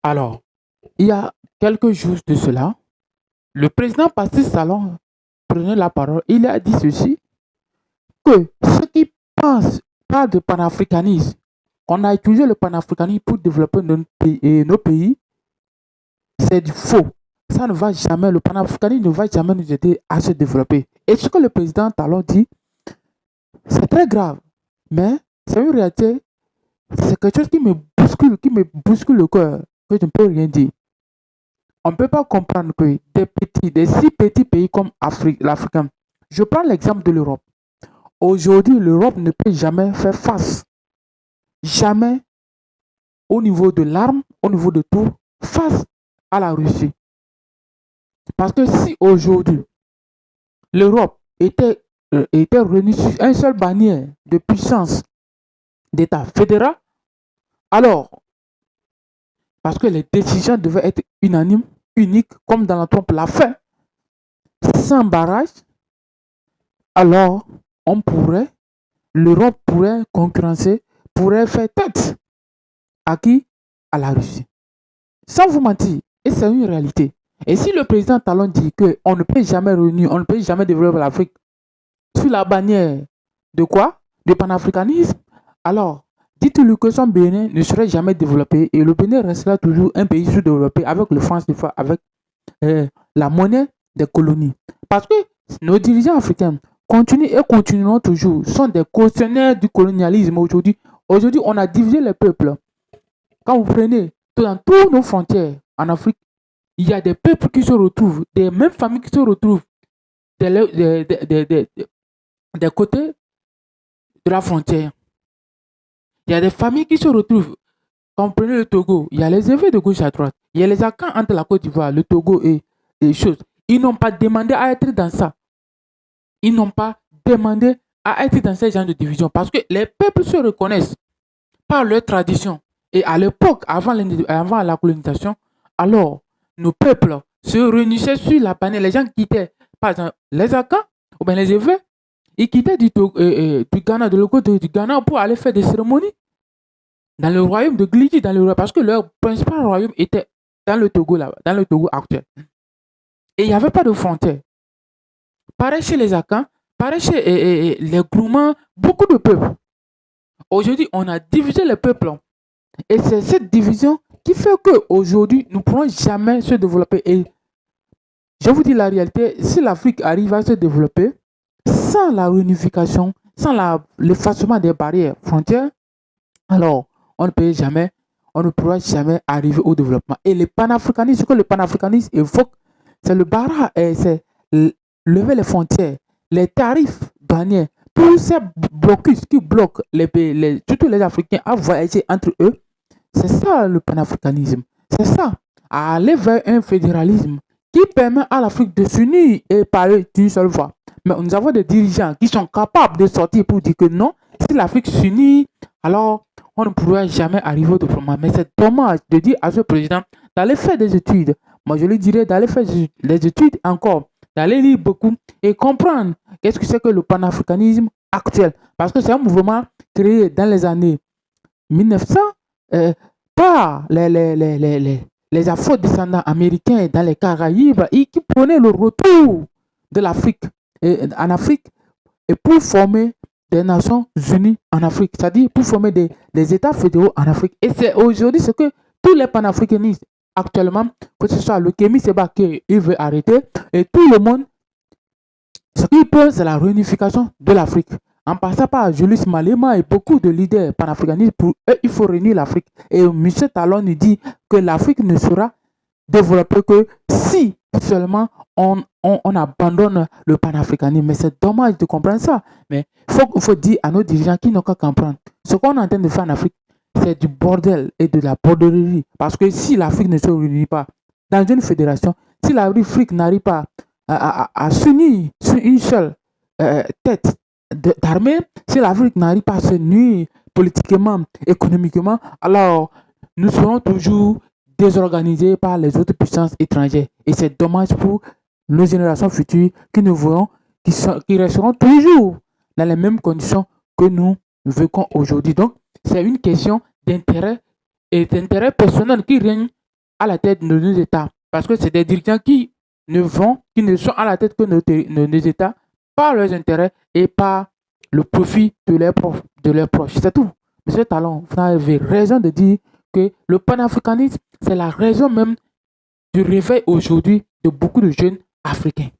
Alors, il y a quelques jours de cela, le président Patrice Talon prenait la parole. Il a dit ceci, que ceux qui pensent pas de panafricanisme, qu'on a utilisé le panafricanisme pour développer nos pays, c'est du faux. Ça ne va jamais, le panafricanisme ne va jamais nous aider à se développer. Et ce que le président Talon dit, c'est très grave. Mais c'est une réalité, c'est quelque chose qui me bouscule le cœur, que je ne peux rien dire. On ne peut pas comprendre que des si petits pays comme l'Afrique, je prends l'exemple de l'Europe. Aujourd'hui, l'Europe ne peut jamais faire face, jamais au niveau de l'arme, au niveau de tout, face à la Russie. Parce que si aujourd'hui, l'Europe était réunie sur un seul bannière de puissance d'État fédéral, alors, parce que les décisions devaient être unanimes, uniques, comme Donald Trump l'a fait, sans barrage, alors l'Europe pourrait concurrencer, pourrait faire tête à qui? À la Russie. Sans vous mentir, et c'est une réalité. Et si le président Talon dit qu'on ne peut jamais réunir, on ne peut jamais développer l'Afrique sous la bannière de quoi? De panafricanisme, alors dites-lui que son Bénin ne serait jamais développé et le Bénin restera toujours un pays sous-développé avec le franc CFA, avec la monnaie des colonies. Parce que nos dirigeants africains continuent et continueront toujours, sont des cautionnaires du colonialisme aujourd'hui. Aujourd'hui, on a divisé les peuples. Quand vous prenez dans toutes nos frontières en Afrique, il y a des peuples qui se retrouvent, des mêmes familles qui se retrouvent des côtés de la frontière. Il y a des familles qui se retrouvent. Quand vous prenez le Togo, il y a les effets de gauche à droite. Il y a les accords entre la Côte d'Ivoire, le Togo et les choses. Ils n'ont pas demandé à être dans ça. Ils n'ont pas demandé à être dans ce genre de division parce que les peuples se reconnaissent par leur tradition. Et à l'époque, avant la colonisation, alors nos peuples se réunissaient sur la bannière. Les gens quittaient, par exemple, les Akans ou bien les Evé, ils quittaient du Ghana, de l'autre côté du Ghana pour aller faire des cérémonies dans le royaume de Glidji, parce que leur principal royaume était dans le Togo, là, dans le Togo actuel. Et il n'y avait pas de frontière. Pareil chez les Akans, pareil chez les Groumans, beaucoup de peuples. Aujourd'hui, on a divisé les peuples. Et c'est cette division qui fait qu'aujourd'hui, nous ne pourrons jamais se développer. Et je vous dis la réalité, si l'Afrique arrive à se développer sans la réunification, sans l'effacement des barrières frontières, alors on ne pourra jamais arriver au développement. Et le panafricanisme, ce que le panafricanisme évoque, c'est le barrage, c'est lever les frontières, les tarifs douaniers, tous ces blocus qui bloquent les pays, surtout les Africains à voyager entre eux. C'est ça le panafricanisme. C'est ça, à aller vers un fédéralisme qui permet à l'Afrique de s'unir et parler d'une seule voix. Mais nous avons des dirigeants qui sont capables de sortir pour dire que non, si l'Afrique s'unit, alors on ne pourra jamais arriver au développement. Mais c'est dommage de dire à ce président d'aller faire des études. Moi, je lui dirais d'aller faire des études encore, d'aller lire beaucoup et comprendre qu'est-ce que c'est que le panafricanisme actuel. Parce que c'est un mouvement créé dans les années 1900 par les afro-descendants américains dans les Caraïbes et qui prenaient le retour de l'Afrique en Afrique et pour former des Nations Unies en Afrique, c'est-à-dire pour former des États fédéraux en Afrique. Et c'est aujourd'hui ce que tous les panafricanistes actuellement, que ce soit le Kémy Séba qui veut arrêter, et tout le monde, ce qu'il peut, c'est la réunification de l'Afrique. En passant par Julius Malema et beaucoup de leaders panafricanistes, pour eux, il faut réunir l'Afrique. Et M. Talon nous dit que l'Afrique ne sera développée que si seulement on abandonne le panafricanisme. Mais c'est dommage de comprendre ça. Mais il faut dire à nos dirigeants qui n'ont qu'à comprendre. Ce qu'on est en train de faire en Afrique, c'est du bordel et de la bordellerie. Parce que si l'Afrique ne se réunit pas dans une fédération, si l'Afrique n'arrive pas à s'unir sur une seule tête d'armée, si l'Afrique n'arrive pas à se nuire politiquement, économiquement, alors nous serons toujours désorganisés par les autres puissances étrangères. Et c'est dommage pour nos générations futures qui nous verront, qui resteront toujours dans les mêmes conditions que nous vivons aujourd'hui. Donc, c'est une question d'intérêt et d'intérêt personnel qui règne à la tête de nos États. Parce que c'est des dirigeants qui ne sont à la tête que nos États par leurs intérêts et par le profit de leurs proches. C'est tout. Monsieur Talon, vous avez raison de dire que le panafricanisme, c'est la raison même du réveil aujourd'hui de beaucoup de jeunes africains.